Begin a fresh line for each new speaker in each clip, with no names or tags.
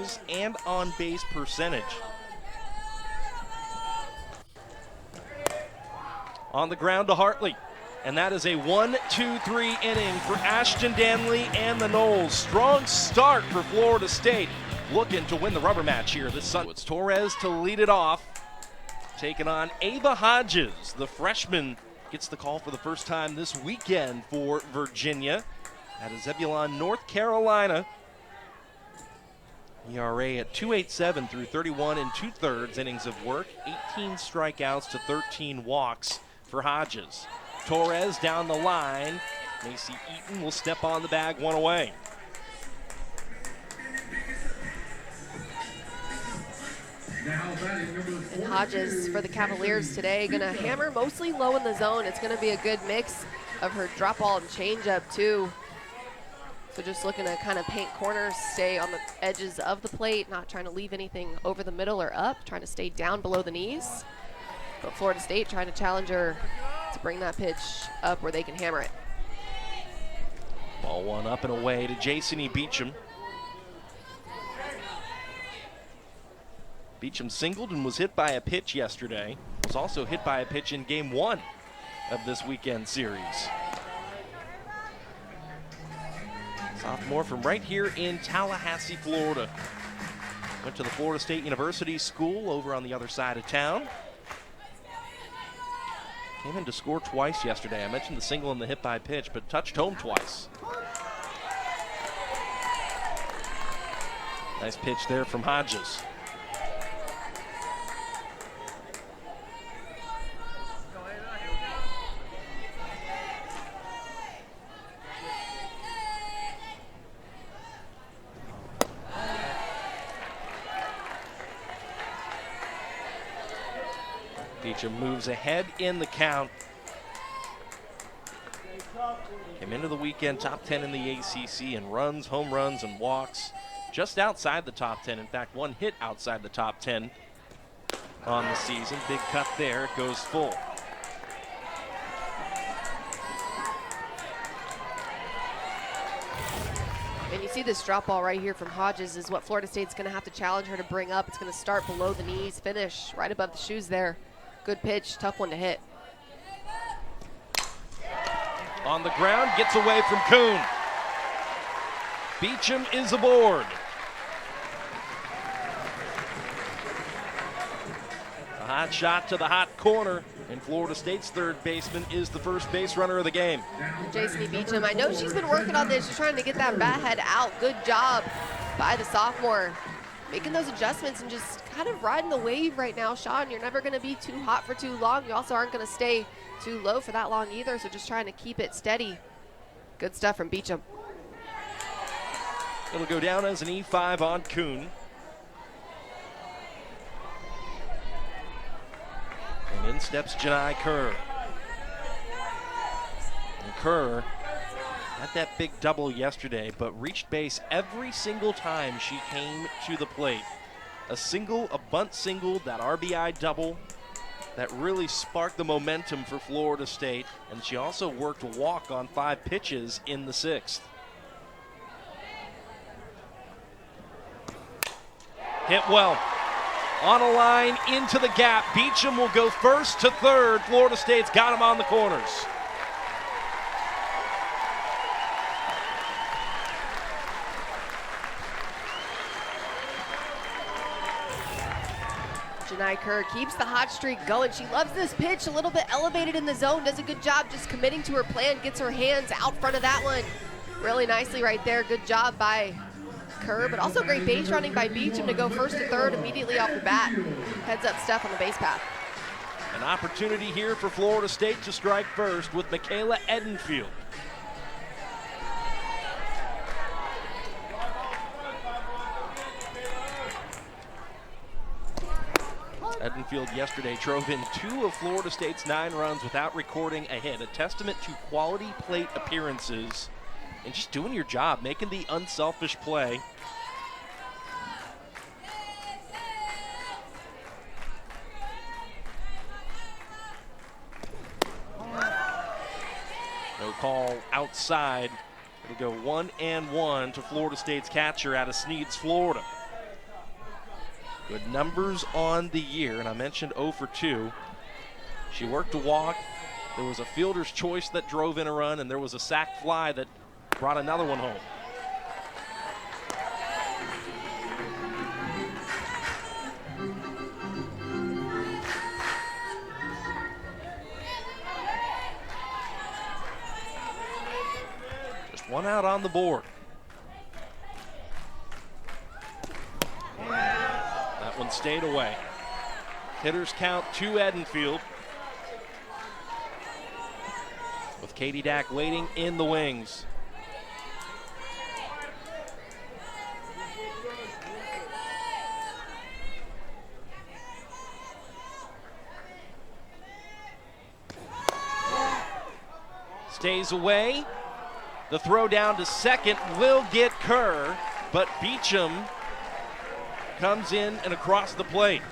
tackles and on base percentage. On the ground to Hartley. And that is a 1-2-3 inning for Ashton Danley and the Noles. Strong start for Florida State, looking to win the rubber match here this Sunday. It's Torres to lead it off, taking on Ava Hodges. The freshman gets the call for the first time this weekend for Virginia. That is Zebulon, North Carolina. ERA at 2.87 through 31 2/3 innings of work. 18 strikeouts to 13 walks for Hodges. Torres down the line. Macy Eaton will step on the bag, one away.
And Hodges for the Cavaliers today, gonna hammer mostly low in the zone. It's gonna be a good mix of her drop ball and changeup too. So just looking to kind of paint corners, stay on the edges of the plate, not trying to leave anything over the middle or up, trying to stay down below the knees. But Florida State trying to challenge her to bring that pitch up where they can hammer it.
Ball one up and away to Jason Beecham. Beecham singled and was hit by a pitch yesterday. Was also hit by a pitch in game one of this weekend series. Sophomore from right here in Tallahassee, Florida. Went to the Florida State University School over on the other side of town. Came in to score twice yesterday. I mentioned the single and the hit by pitch, but touched home twice. Nice pitch there from Hodges. Beecham moves ahead in the count. Came into the weekend top 10 in the ACC in runs, home runs, and walks. Just outside the top 10. In fact, one hit outside the top 10 on the season. Big cut there. It goes full.
And you see this drop ball right here from Hodges is what Florida State's going to have to challenge her to bring up. It's going to start below the knees, finish right above the shoes there. Good pitch, tough one to hit.
On the ground, gets away from Kuhn. Beecham is aboard. A hot shot to the hot corner, and Florida State's third baseman is the first base runner of the game.
Jason Beecham, I know she's been working on this. She's trying to get that bat head out. Good job by the sophomore. Making those adjustments and just kind of riding the wave right now, Sean. You're never going to be too hot for too long. You also aren't going to stay too low for that long either, so just trying to keep it steady. Good stuff from Beecham.
It'll go down as an E5 on Kuhn. And in steps Janai Kerr. And Kerr had that big double yesterday, but reached base every single time she came to the plate. A single, a bunt single, that RBI double, that really sparked the momentum for Florida State. And she also worked a walk on 5 pitches in the 6th. Hit well. On a line into the gap. Beecham will go first to third. Florida State's got him on the corners.
Janai Kerr keeps the hot streak going. She loves this pitch, a little bit elevated in the zone, does a good job just committing to her plan, gets her hands out front of that one really nicely right there. Good job by Kerr, but also great base running by Beecham to go first to third immediately off the bat. Heads up stuff on the base path.
An opportunity here for Florida State to strike first with Michaela Edenfield. Edenfield yesterday drove in 2 of Florida State's 9 runs without recording a hit. A testament to quality plate appearances and just doing your job, making the unselfish play. No call outside. It'll go 1-1 to Florida State's catcher out of Sneads, Florida. Good numbers on the year, and I mentioned 0 for 2. She worked a walk. There was a fielder's choice that drove in a run, and there was a sac fly that brought another one home. Just one out on the board. That one stayed away. Hitters count 2 Edenfield, with Katie Dack waiting in the wings. Stays away. The throw down to second will get Kerr, but Beecham comes in and across the plate.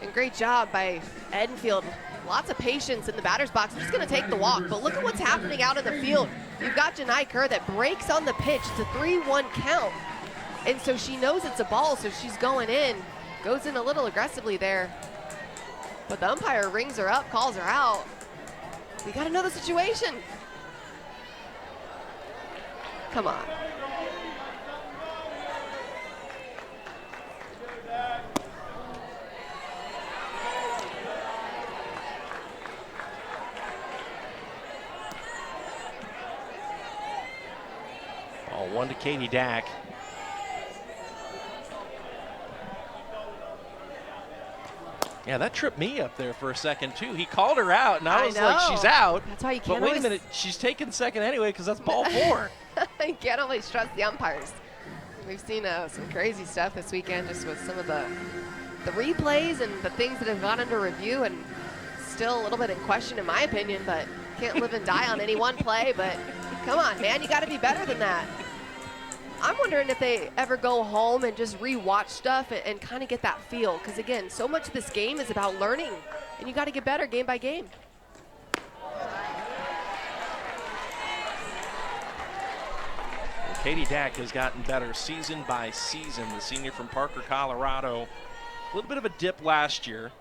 And great job by Edenfield. Lots of patience in the batter's box. I'm just going to take the walk, but look at what's happening out in the field. You've got Janai Kerr that breaks on the pitch. It's a 3-1 count. And so she knows it's a ball, so she's going in. Goes in a little aggressively there. But the umpire rings her up, calls her out. We got to know the situation. Come on.
Ball 1 to Katie Dack. Yeah, that tripped me up there for a second, too. He called her out, and I was like, she's out.
That's why you can't.
But wait a minute, she's taking second anyway because that's ball 4.
You can't always trust the umpires. We've seen some crazy stuff this weekend just with some of the replays and the things that have gone under review, and still a little bit in question in my opinion, but can't live and die on any one play. But come on, man, you got to be better than that. I'm wondering if they ever go home and just re-watch stuff and kind of get that feel, because again, so much of this game is about learning, and you got to get better game by game.
Well, Katie Dack has gotten better season by season. The senior from Parker, Colorado. A little bit of a dip last year,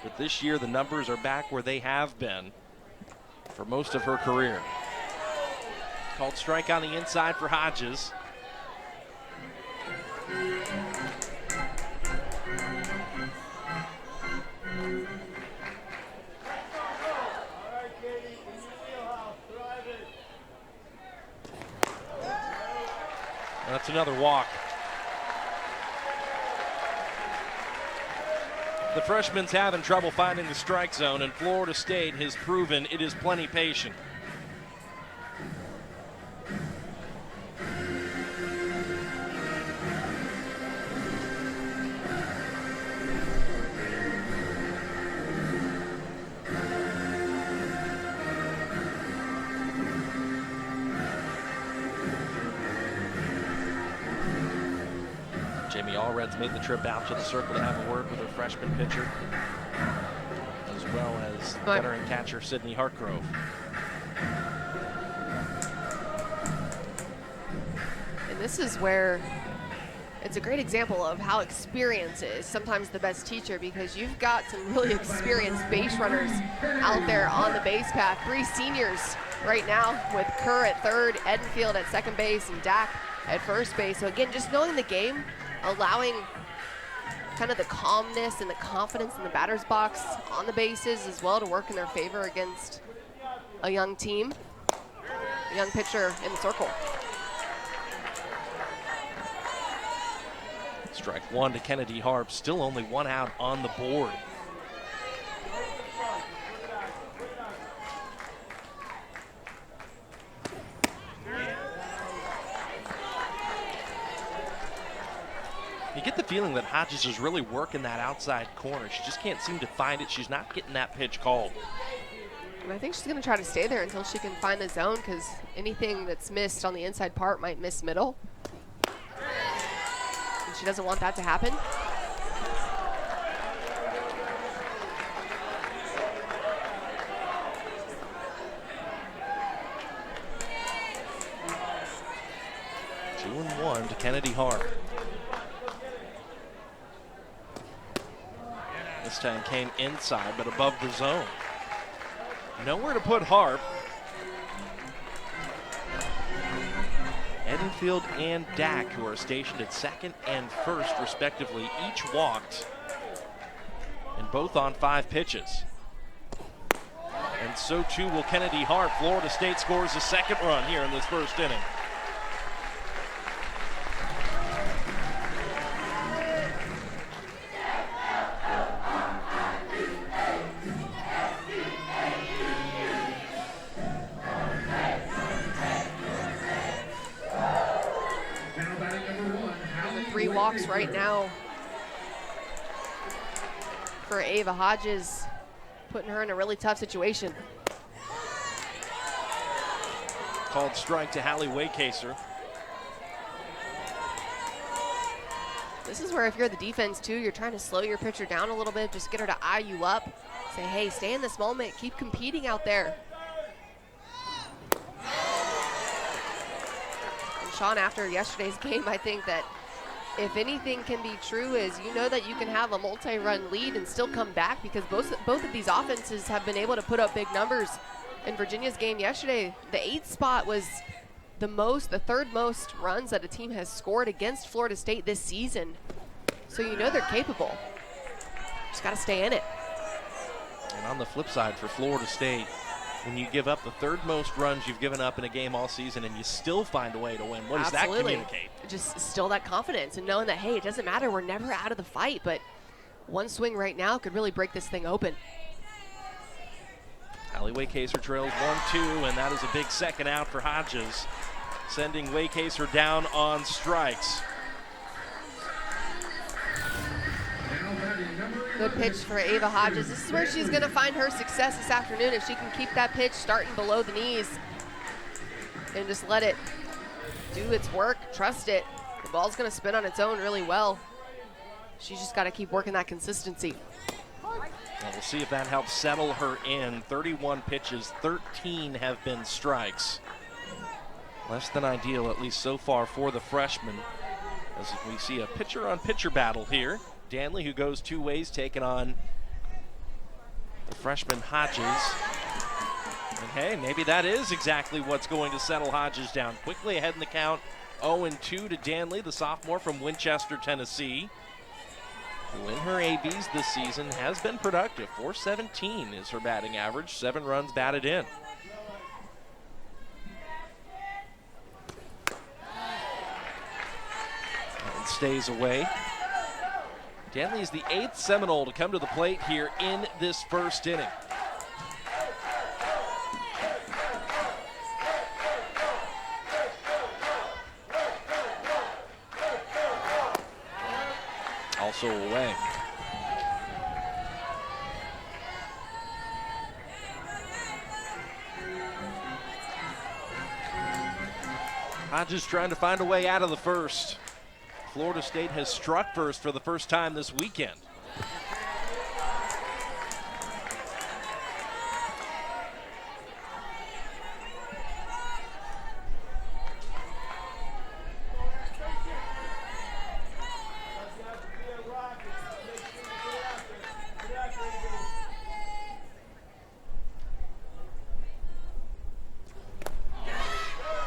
but this year the numbers are back where they have been for most of her career. Called strike on the inside for Hodges. That's another walk. The freshman's having trouble finding the strike zone, and Florida State has proven it is plenty patient. Jamie Allred's made the trip out to the circle to have a word with her freshman pitcher, as well as veteran catcher Sydney Hartgrove.
And this is where it's a great example of how experience is sometimes the best teacher, because you've got some really experienced base runners out there on the base path. 3 seniors right now, with Kerr at third, Edenfield at second base, and Dack at first base. So again, just knowing the game, allowing kind of the calmness and the confidence in the batter's box on the bases as well to work in their favor against a young team, a young pitcher in the circle.
Strike 1 to Kennedy Harp, still only 1 out on the board. You get the feeling that Hodges is really working that outside corner. She just can't seem to find it. She's not getting that pitch called.
And I think she's going to try to stay there until she can find the zone, because anything that's missed on the inside part might miss middle. and she doesn't want that to happen.
Two and one to Kennedy Harp. This time came inside, but above the zone. Nowhere to put Harp. Edenfield and Dak, who are stationed at second and first, respectively, each walked, and both on 5 pitches. And so too will Kennedy Harp. Florida State scores a second run here in this first inning.
Walks right now for Ava Hodges, putting her in a really tough situation.
Called strike to Hallie Waycaser.
This is where if you're the defense too, you're trying to slow your pitcher down a little bit, just get her to eye you up. Say, hey, stay in this moment, keep competing out there. And Sean, after yesterday's game, I think that if anything can be true is you know that you can have a multi-run lead and still come back, because both of these offenses have been able to put up big numbers. In Virginia's game yesterday, the 8th spot was the third most runs that a team has scored against Florida State this season. So you know they're capable. Just got to stay in it.
And on the flip side for Florida State, when you give up the 3rd most runs you've given up in a game all season and you still find a way to win, what does that communicate?
Just still that confidence and knowing that, hey, it doesn't matter, we're never out of the fight, but one swing right now could really break this thing open.
Hallie Waycaser trails 1-2, and that is a big second out for Hodges, sending Waycaser down on strikes.
Good pitch for Ava Hodges. This is where she's going to find her success this afternoon, if she can keep that pitch starting below the knees and just let it do its work, trust it. The ball's going to spin on its own really well. She's just got to keep working that consistency.
And we'll see if that helps settle her in. 31 pitches, 13 have been strikes. Less than ideal, at least so far, for the freshman, as we see a pitcher-on-pitcher battle here. Danley, who goes 2 ways, taking on the freshman Hodges. And hey, maybe that is exactly what's going to settle Hodges down. Quickly ahead in the count, 0-2 to Danley, the sophomore from Winchester, Tennessee, who in her ABs this season has been productive. .417 is her batting average, 7 runs batted in. And stays away. Danley is the 8th Seminole to come to the plate here in this first inning. Also away. Hodges trying to find a way out of the first. Florida State has struck first for the first time this weekend.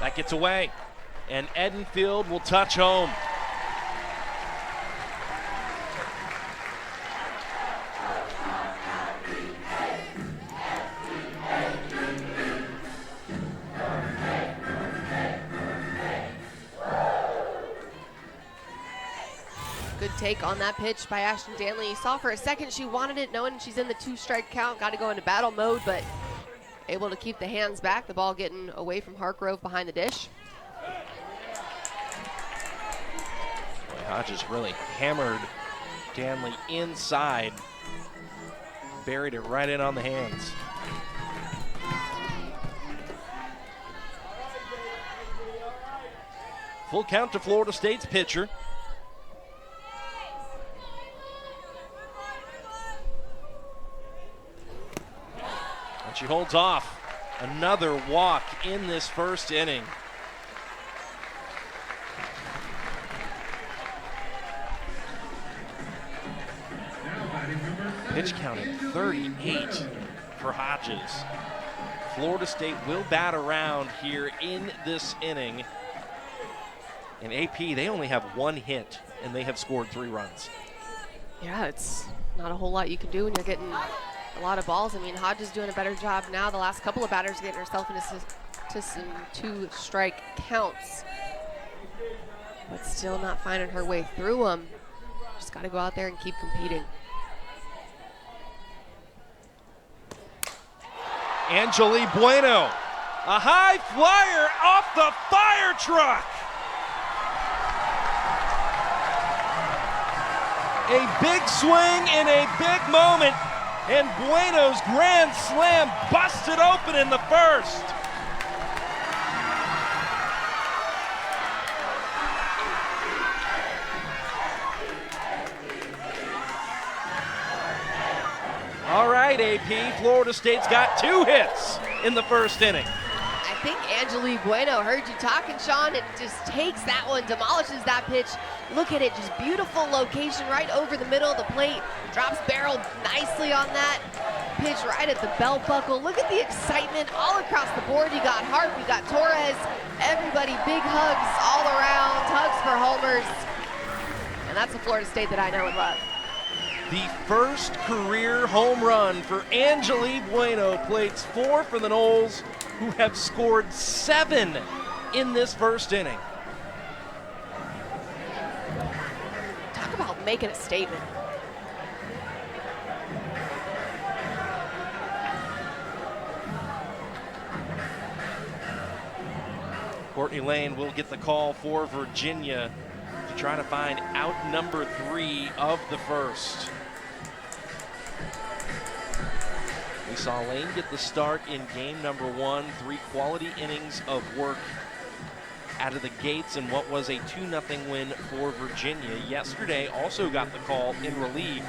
That gets away, and Edenfield will touch home.
Take on that pitch by Ashton Danley. You saw for a second she wanted it, knowing she's in the 2-strike count, got to go into battle mode, but able to keep the hands back. The ball getting away from Hargrove behind the dish.
Boy, Hodges really hammered Danley inside, buried it right in on the hands. Full count to Florida State's pitcher. And she holds off another walk in this first inning. Pitch count at 38 for Hodges. Florida State will bat around here in this inning. In AP, they only have one hit, and they have scored 3 runs.
Yeah, it's not a whole lot you can do when you're getting a lot of balls. I mean, Hodges doing a better job now. The last couple of batters getting herself into some 2-strike counts, but still not finding her way through them. Just got to go out there and keep competing.
Angeli Bueno, a high flyer off the fire truck. A big swing in a big moment, and Bueno's grand slam busted open in the first. All right, AP, Florida State's got 2 hits in the first inning.
I think Angeli Bueno heard you talking, Sean, and just takes that one, demolishes that pitch. Look at it, just beautiful location right over the middle of the plate. Drops barrel nicely on that pitch right at the belt buckle. Look at the excitement all across the board. You got Hart, you got Torres, everybody, big hugs all around, hugs for homers. And that's the Florida State that I know and love.
The first career home run for Angeli Bueno, plates 4 for the Noles, who have scored 7 in this first inning.
Talk about making a statement.
Courtney Lane will get the call for Virginia to try to find out number 3 of the first. We saw Lane get the start in game number 1, 3 quality innings of work out of the gates in what was a 2-0 win for Virginia. Yesterday also got the call in relief.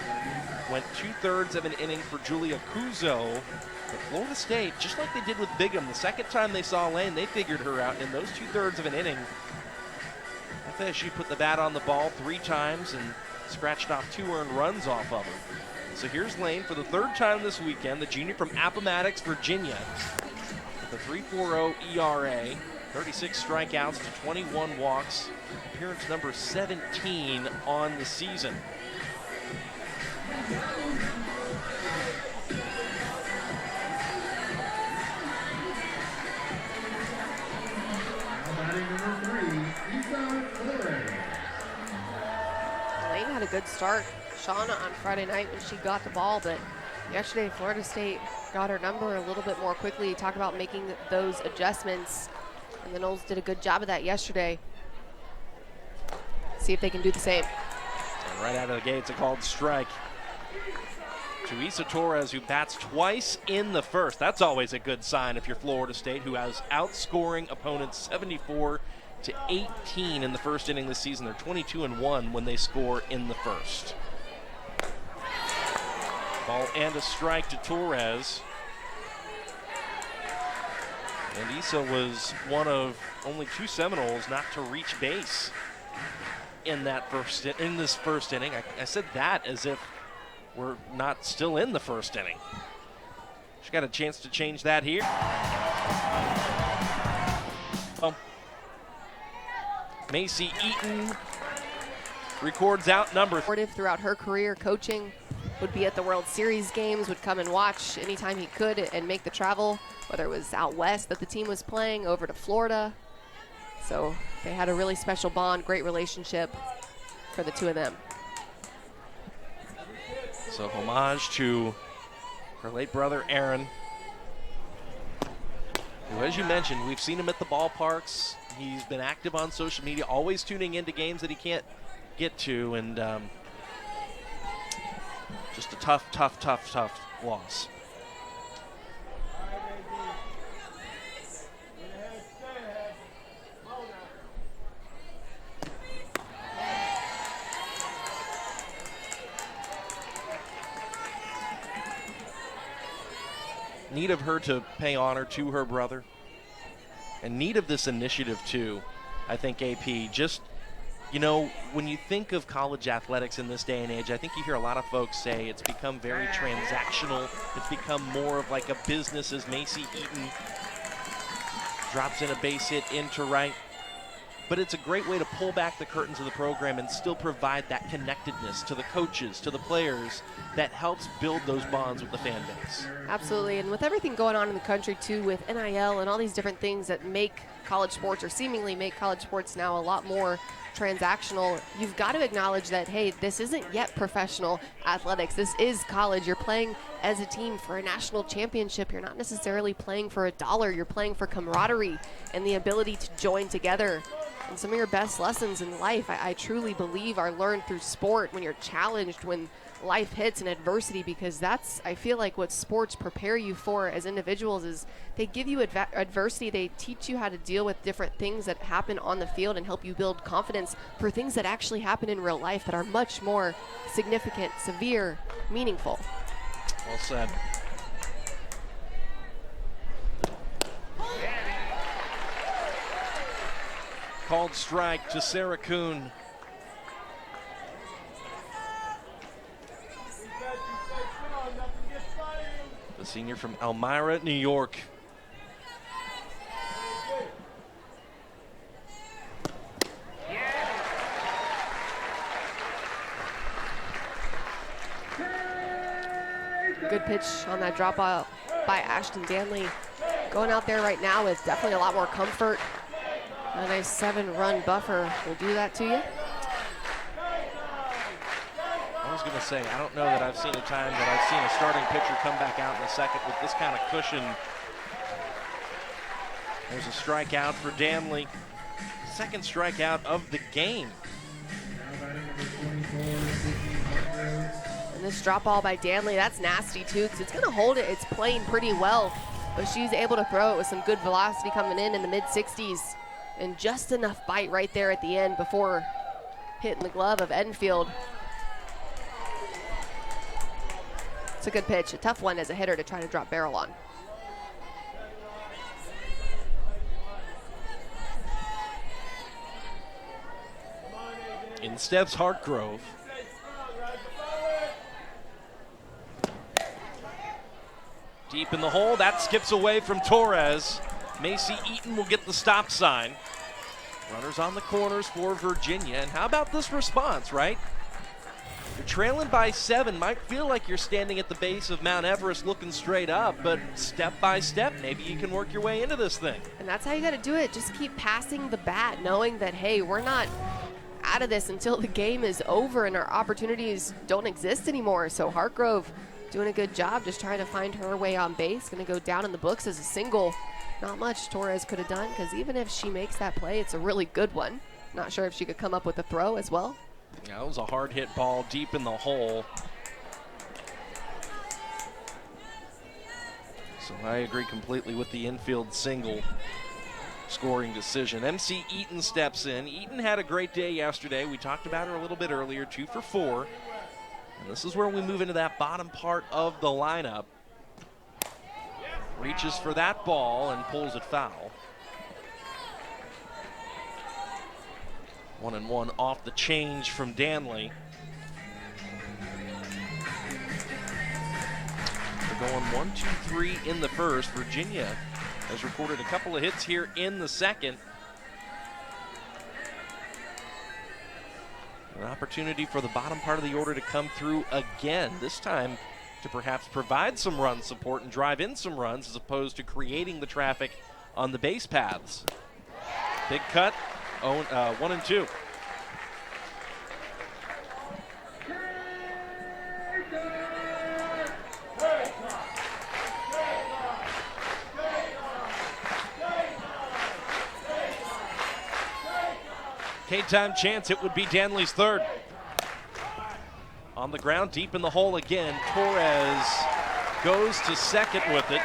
Went 2/3 of an inning for Julia Cuzo. But Florida State, just like they did with Bigham, the second time they saw Lane, they figured her out in those 2/3 of an inning. I think she put the bat on the ball 3 times and scratched off 2 earned runs off of her. So here's Lane for the 3rd time this weekend, the junior from Appomattox, Virginia, with a 3.40 ERA, 36 strikeouts to 21 walks, appearance number 17 on the season.
Lane had a good start, Sean, on Friday night when she got the ball, but yesterday Florida State got her number a little bit more quickly. Talk about making those adjustments, and the Noles did a good job of that yesterday. See if they can do the same.
And right out of the gate, it's a called strike to Isa Torres, who bats twice in the first. That's always a good sign if you're Florida State, who has outscoring opponents 74-18 in the first inning this season. They're 22-1 when they score in the first. Ball and a strike to Torres. And Isa was one of only 2 Seminoles not to reach base in this first inning. I said that as if we're not still in the first inning. She got a chance to change that here. Macy Eaton records out number 3.
Throughout her career, coaching, would be at the World Series games, would come and watch anytime he could and make the travel, whether it was out west that the team was playing, over to Florida. So they had a really special bond, great relationship for the 2 of them.
So homage to her late brother, Aaron, who, as you mentioned, we've seen him at the ballparks. He's been active on social media, always tuning into games that he can't get to, and just a tough loss. Neat of her to pay honor to her brother. And neat of this initiative, too, I think, AP. Just, you know, when you think of college athletics in this day and age, I think you hear a lot of folks say it's become very transactional. It's become more of like a business, as Macy Eaton drops in a base hit into right. But it's a great way to pull back the curtains of the program and still provide that connectedness to the coaches, to the players, that helps build those bonds with the fan base.
Absolutely, and with everything going on in the country too, with NIL and all these different things that make college sports, or seemingly make college sports now, a lot more transactional, you've got to acknowledge that, hey, this isn't yet professional athletics. This is college. You're playing as a team for a national championship. You're not necessarily playing for $1. You're playing for camaraderie and the ability to join together. And some of your best lessons in life, I truly believe, are learned through sport, when you're challenged, when life hits and adversity, because that's, I feel like, what sports prepare you for as individuals. Is they give you adversity. They teach you how to deal with different things that happen on the field and help you build confidence for things that actually happen in real life that are much more significant, severe, meaningful.
Well said. Called strike to Sarah Kuhn. The senior from Elmira, New York.
Good pitch on that drop out by Ashton Danley. Going out there right now with definitely a lot more comfort. A nice 7-run buffer will do that to you.
I was going to say, I don't know that I've seen a time that I've seen a starting pitcher come back out in the second with this kind of cushion. There's a strikeout for Danley. Second strikeout of the game.
And this drop ball by Danley, that's nasty too, because it's going to hold it. It's playing pretty well, but she's able to throw it with some good velocity coming in the mid-60s. And just enough bite right there at the end before hitting the glove of Enfield. It's a good pitch, a tough one as a hitter to try to drop barrel on.
In steps Hartgrove. Deep in the hole, that skips away from Torres. Macy Eaton will get the stop sign. Runners on the corners for Virginia. And how about this response, right? You're trailing by 7. Might feel like you're standing at the base of Mount Everest looking straight up, but step by step, maybe you can work your way into this thing.
And that's how you got to do it. Just keep passing the bat, knowing that, hey, we're not out of this until the game is over and our opportunities don't exist anymore. So Hartgrove doing a good job just trying to find her way on base. Going to go down in the books as a single. Not much Torres could have done, because even if she makes that play, it's a really good one. Not sure if she could come up with a throw as well.
Yeah, it was a hard hit ball deep in the hole. So I agree completely with the infield single scoring decision. MC Eaton steps in. Eaton had a great day yesterday. We talked about her a little bit earlier, 2 for 4. And this is where we move into that bottom part of the lineup. Reaches for that ball and pulls it foul. 1-1 off the change from Danley. They're going 1-2-3 in the first. Virginia has recorded a couple of hits here in the second. An opportunity for the bottom part of the order to come through again, this time to perhaps provide some run support and drive in some runs as opposed to creating the traffic on the base paths. Big cut, 1-2. K-time chance, it would be Danley's third. On the ground, deep in the hole again. Torres goes to second with it,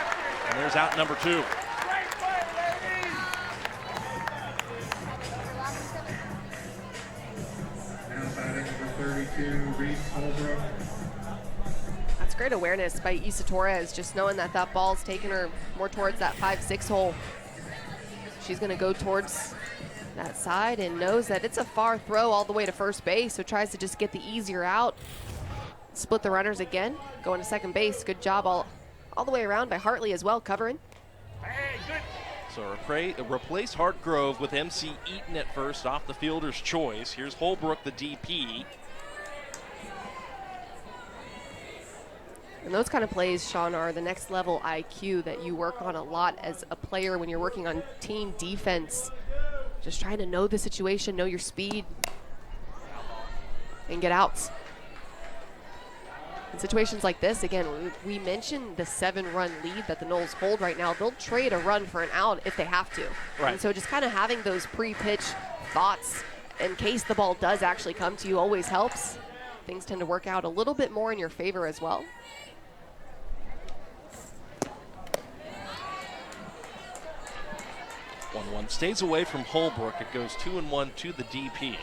and there's out number 2.
Great awareness by Issa Torres, just knowing that that ball's taking her more towards that 5-6 hole. She's going to go towards that side and knows that it's a far throw all the way to first base, so tries to just get the easier out. Split the runners again, going to second base. Good job all the way around by Hartley as well, covering.
So replace Hartgrove with Macy Eaton at first off the fielder's choice. Here's Holbrook, the DP.
And those kind of plays, Sean, are the next level IQ that you work on a lot as a player when you're working on team defense. Just trying to know the situation, know your speed, and get outs. In situations like this, again, we mentioned the 7-run lead that the Noles hold right now. They'll trade a run for an out if they have to.
Right.
And so just kind of having those pre-pitch thoughts in case the ball does actually come to you always helps. Things tend to work out a little bit more in your favor as well.
One stays away from Holbrook. It goes 2-1 to the DP.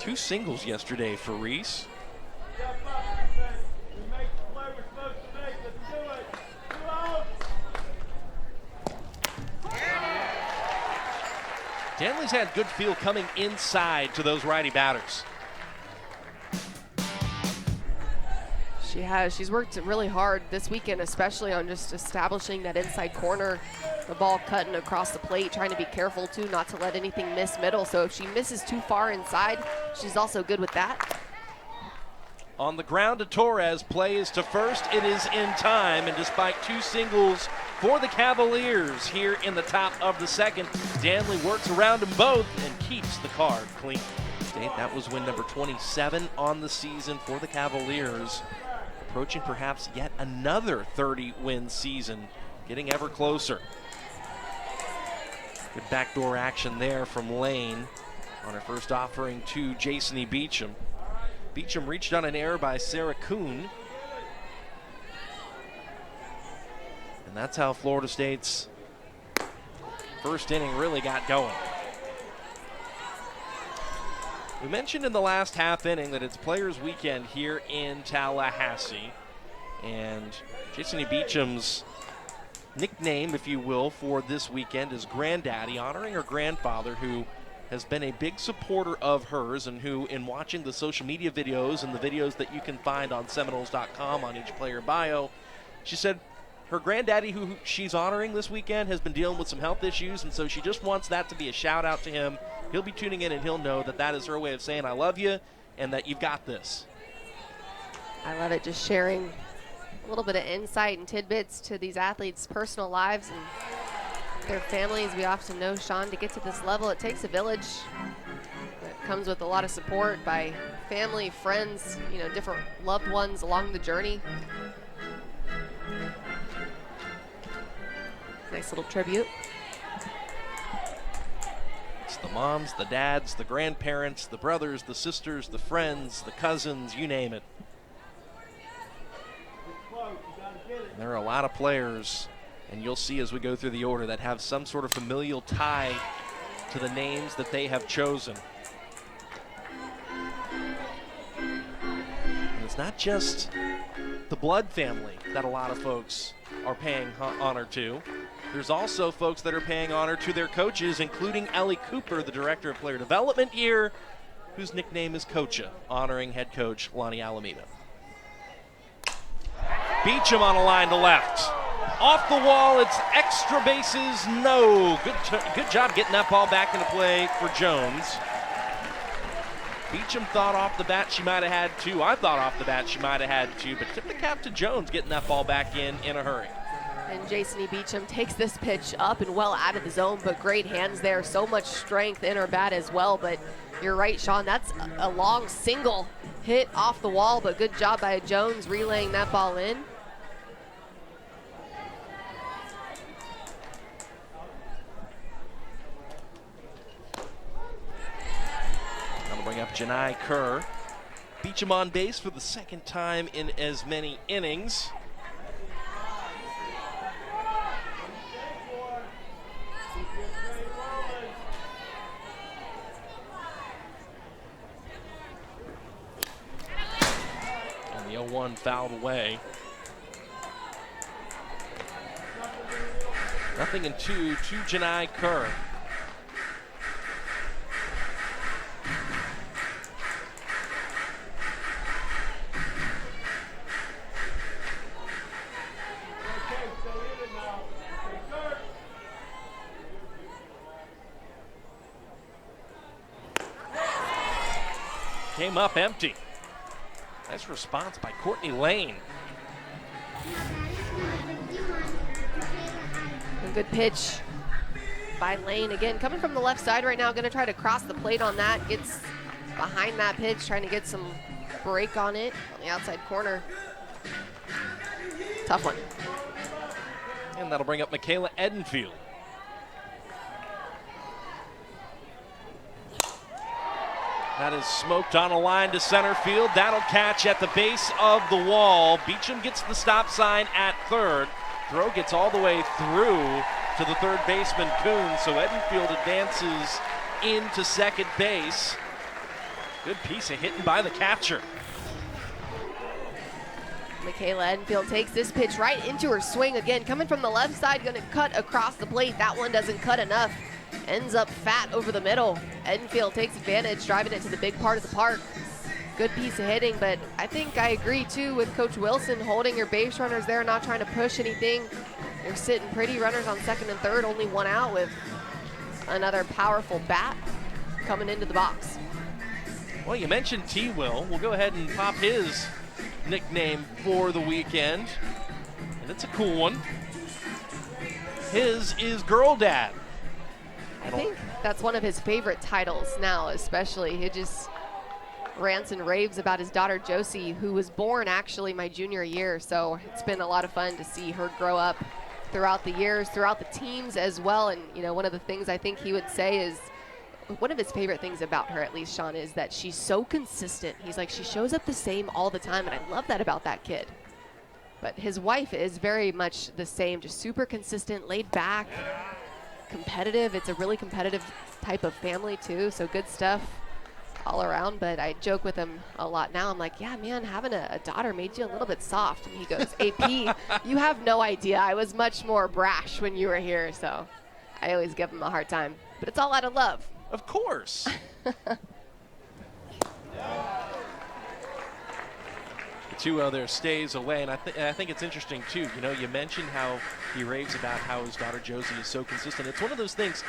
Two singles yesterday for Reese. Danley's had good feel coming inside to those righty batters.
She has. She's worked really hard this weekend, especially on just establishing that inside corner. The ball cutting across the plate, trying to be careful, too, not to let anything miss middle. So if she misses too far inside, she's also good with that.
On the ground to Torres, play is to first. It is in time, and despite two singles for the Cavaliers here in the top of the second, Danley works around them both and keeps the card clean. That was win number 27 on the season for the Cavaliers. Approaching perhaps yet another 30-win season, getting ever closer. Good backdoor action there from Lane on her first offering to Jason Beecham. Beecham reached on an error by Sarah Kuhn. And that's how Florida State's first inning really got going. We mentioned in the last half inning that it's Players Weekend here in Tallahassee. And Jason Beecham's nickname, if you will, for this weekend is Granddaddy, honoring her grandfather, who has been a big supporter of hers and who, in watching the social media videos and the videos that you can find on Seminoles.com on each player bio, she said her granddaddy, who she's honoring this weekend, has been dealing with some health issues, and so she just wants that to be a shout out to him. He'll be tuning in and he'll know that that is her way of saying I love you and that you've got this.
I love it, just sharing a little bit of insight and tidbits to these athletes' personal lives and their families. We often know, Sean, to get to this level, it takes a village. It comes with a lot of support by family, friends, different loved ones along the journey. Nice little tribute.
It's the moms, the dads, the grandparents, the brothers, the sisters, the friends, the cousins, you name it. And there are a lot of players, and you'll see as we go through the order, that have some sort of familial tie to the names that they have chosen. And it's not just the blood family that a lot of folks are paying honor to. There's also folks that are paying honor to their coaches, including Ellie Cooper, the Director of Player Development here, whose nickname is Coacha, honoring head coach Lonnie Alameda. Beecham on a line to left. Off the wall, it's extra bases, no. Good job getting that ball back into play for Jones. Beecham thought off the bat she might have had two. I thought off the bat she might have had two, but tip the cap to Jones getting that ball back in a hurry.
And Jason Beecham takes this pitch up and well out of the zone, but great hands there. So much strength in her bat as well. But you're right, Sean, that's a long single hit off the wall, but good job by Jones relaying that ball in.
That'll bring up Janai Kerr. Beecham on base for the second time in as many innings. one fouled away. Nothing in two to Janai Kerr. Came up empty. Nice response by Courtney Lane.
A good pitch by Lane. Again, coming from the left side right now, going to try to cross the plate on that. Gets behind that pitch, trying to get some break on it on the outside corner. Tough one.
And that'll bring up Michaela Edenfield. That is smoked on a line to center field. That'll catch at the base of the wall. Beecham gets the stop sign at third. Throw gets all the way through to the third baseman, Kuhn. So Edenfield advances into second base. Good piece of hitting by the catcher.
Michaela Edenfield takes this pitch right into her swing. Again, coming from the left side, going to cut across the plate. That one doesn't cut enough. Ends up fat over the middle. Edenfield takes advantage, driving it to the big part of the park. Good piece of hitting, but I think I agree too with Coach Wilson holding your base runners there, not trying to push anything. They're sitting pretty, runners on second and third, only one out with another powerful bat coming into the box.
Well, you mentioned T-Will. We'll go ahead and pop his nickname for the weekend, and it's a cool one. His is Girl Dad.
I think that's one of his favorite titles now, especially. He just rants and raves about his daughter Josie, who was born actually my junior year. So it's been a lot of fun to see her grow up throughout the years, throughout the teams as well. And, you know, one of the things I think he would say is, one of his favorite things about her, at least, Sean, is that she's so consistent. He's like, she shows up the same all the time, and I love that about that kid. But his wife is very much the same, just super consistent, laid back, competitive. It's a really competitive type of family too, so good stuff all around. But I joke with him a lot now. I'm like, yeah, man, having a daughter made you a little bit soft. And he goes, AP, you have no idea. I was much more brash when you were here. So I always give him a hard time, but it's all out of love.
Of course. The 2-0 there stays away, and I think it's interesting too. You know, you mentioned how he raves about how his daughter Josie is so consistent. It's one of those things,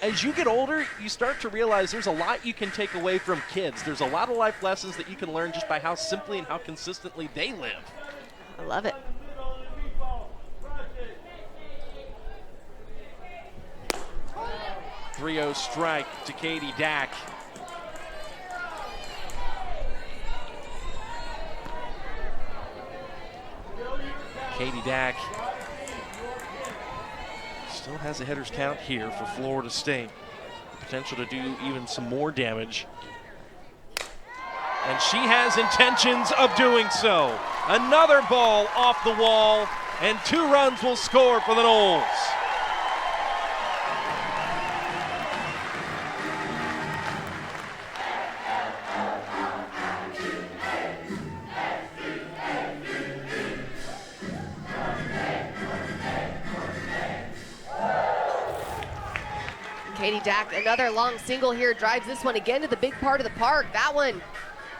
as you get older, you start to realize there's a lot you can take away from kids. There's a lot of life lessons that you can learn just by how simply and how consistently they live.
I love it.
.30 strike to Katie Dack. Katie Dack still has a hitter's count here for Florida State. Potential to do even some more damage. And she has intentions of doing so. Another ball off the wall, and 2 runs will score for the Noles.
Katie Dack, another long single here, drives this one again to the big part of the park. That one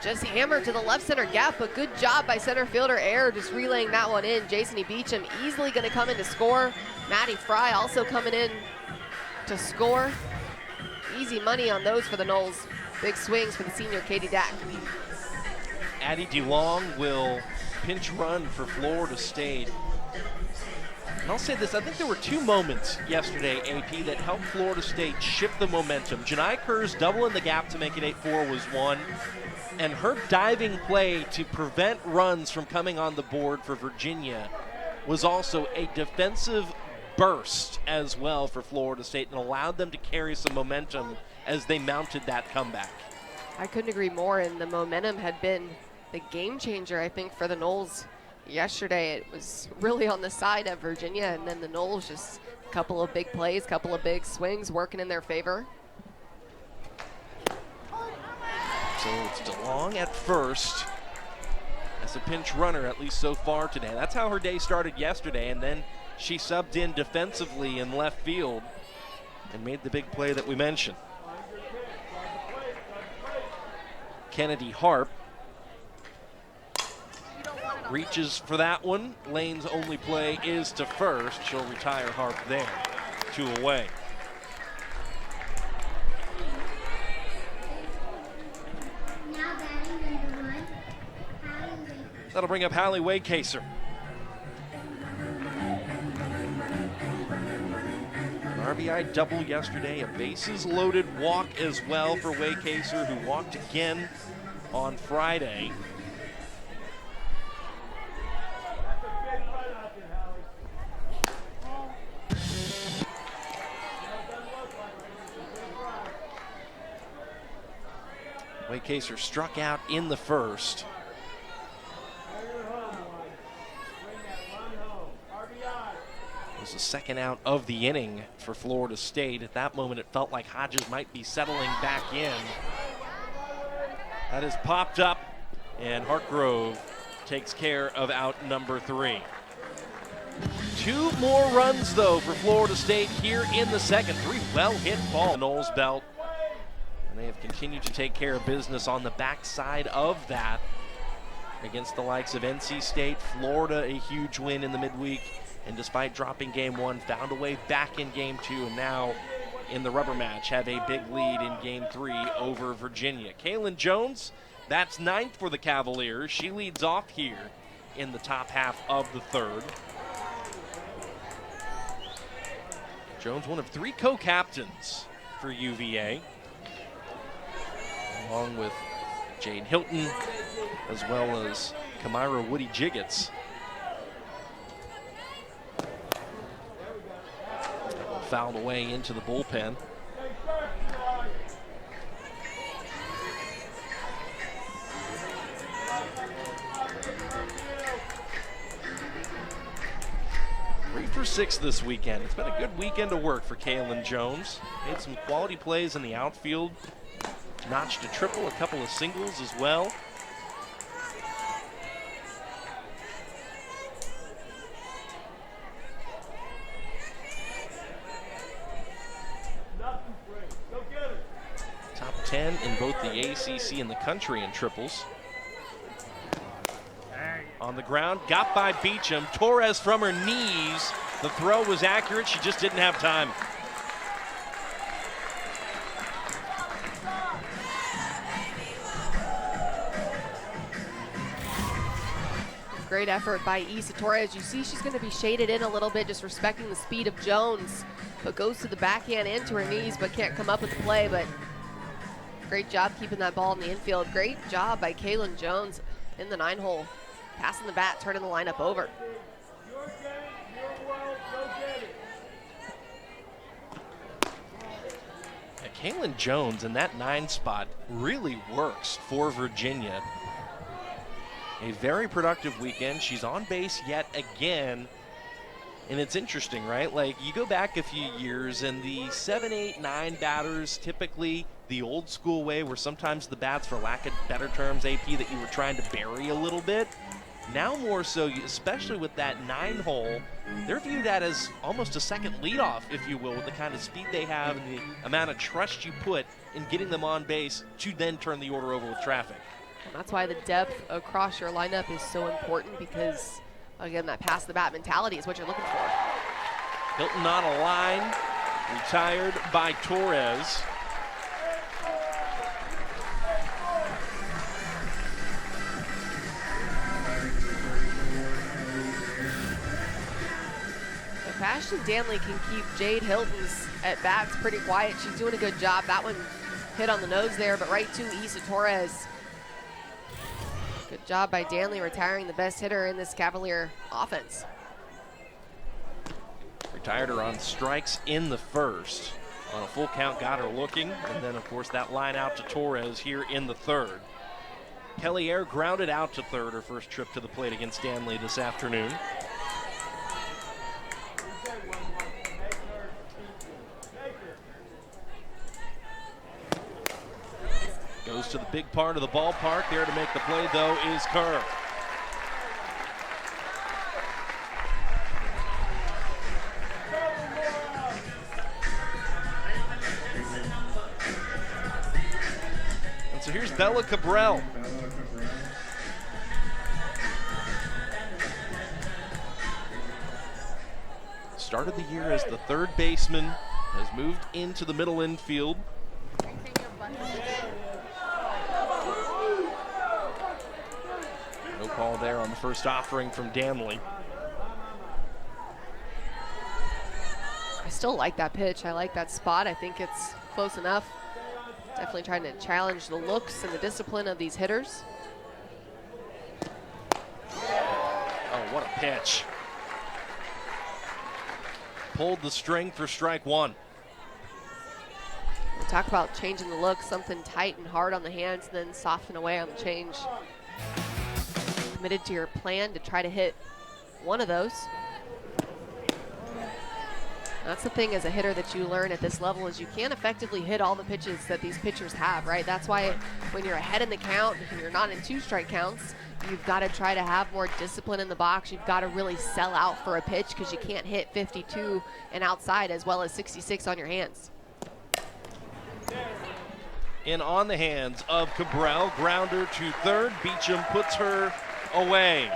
just hammered to the left center gap, but good job by center fielder Air just relaying that one in. Jason Beecham easily going to come in to score. Maddie Fry also coming in to score. Easy money on those for the Noles. Big swings for the senior Katie Dack.
Addie DeLong will pinch run for Florida State. And I'll say this, I think there were 2 moments yesterday, AP, that helped Florida State shift the momentum. Janai Kerr's double in the gap to make it 8-4 was one, and her diving play to prevent runs from coming on the board for Virginia was also a defensive burst as well for Florida State, and allowed them to carry some momentum as they mounted that comeback.
I couldn't agree more, and the momentum had been the game changer, I think, for the Noles. Yesterday, it was really on the side of Virginia, and then the Noles just a couple of big plays, couple of big swings working in their favor.
So it's DeLong at first. as a pinch runner, at least so far today. That's how her day started yesterday, and then she subbed in defensively in left field and made the big play that we mentioned. Kennedy Harp reaches for that one. Lane's only play is to first. She'll retire Harp there. 2 away. That'll bring up Hallie Waycaser. An RBI double yesterday, a bases loaded walk as well for Waycaser, who walked again on Friday. Waycaser struck out in the first. It was the second out of the inning for Florida State. At that moment, it felt like Hodges might be settling back in. That is popped up, and Hartgrove takes care of out number 3. 2 more runs, though, for Florida State here in the second. 3 well-hit balls. Knowles belt. And they have continued to take care of business on the backside of that against the likes of NC State. Florida, a huge win in the midweek. And despite dropping game 1, found a way back in game 2, and now in the rubber match have a big lead in game 3 over Virginia. Kaylin Jones, that's 9th for the Cavaliers. She leads off here in the top half of the third. Jones, one of 3 co-captains for UVA, along with Jade Hilton, as well as Kamira Woody Jiggets. Fouled away into the bullpen. Three for 6 this weekend. It's been a good weekend of work for Kaylin Jones. Made some quality plays in the outfield. Notched a triple, a couple of singles as well. Top 10 in both the ACC and the country in triples. On the ground, got by Beecham. Torres from her knees. The throw was accurate, she just didn't have time.
Great effort by Issa Torres. You see she's going to be shaded in a little bit, just respecting the speed of Jones, but goes to the backhand into her knees, but can't come up with the play. But great job keeping that ball in the infield. Great job by Kaylin Jones in the 9-hole, passing the bat, turning the lineup over.
Kaylin Jones in that 9 spot really works for Virginia. A very productive weekend. She's on base yet again. And it's interesting, right? Like, you go back a few years and the 7, 8, 9 batters, typically the old school way where sometimes the bats, for lack of better terms, AP, that you were trying to bury a little bit. Now more so, especially with that 9-hole, they're viewed that as almost a second leadoff, if you will, with the kind of speed they have and the amount of trust you put in getting them on base to then turn the order over with traffic.
And that's why the depth across your lineup is so important, because, again, that pass the bat mentality is what you're looking for.
Hilton on a line, retired by Torres.
If Ashton Danley can keep Jade Hilton's at bats pretty quiet, she's doing a good job. That one hit on the nose there, but right to Issa Torres. Good job by Danley retiring the best hitter in this Cavalier offense.
Retired her on strikes in the first. On a full count, got her looking, and then, of course, that line out to Torres here in the third. Kelly Ayer grounded out to third, her first trip to the plate against Danley this afternoon. Goes to the big part of the ballpark. There to make the play, though, is Kerr. So here's Bella Cabral. Started the year as the third baseman, has moved into the middle infield. No call there on the first offering from Danley.
I still like that pitch. I like that spot. I think it's close enough. Definitely trying to challenge the looks and the discipline of these hitters.
Oh, what a pitch. Pulled the string for strike one.
We talk about changing the look, something tight and hard on the hands, and then soften away on the change. Committed to your plan to try to hit one of those. That's the thing as a hitter that you learn at this level is you can't effectively hit all the pitches that these pitchers have, right? That's why when you're ahead in the count and you're not in 2 strike counts, you've got to try to have more discipline in the box. You've got to really sell out for a pitch because you can't hit 52 and outside as well as 66 on your hands.
In on the hands of Cabral, grounder to third. Beecham puts her away.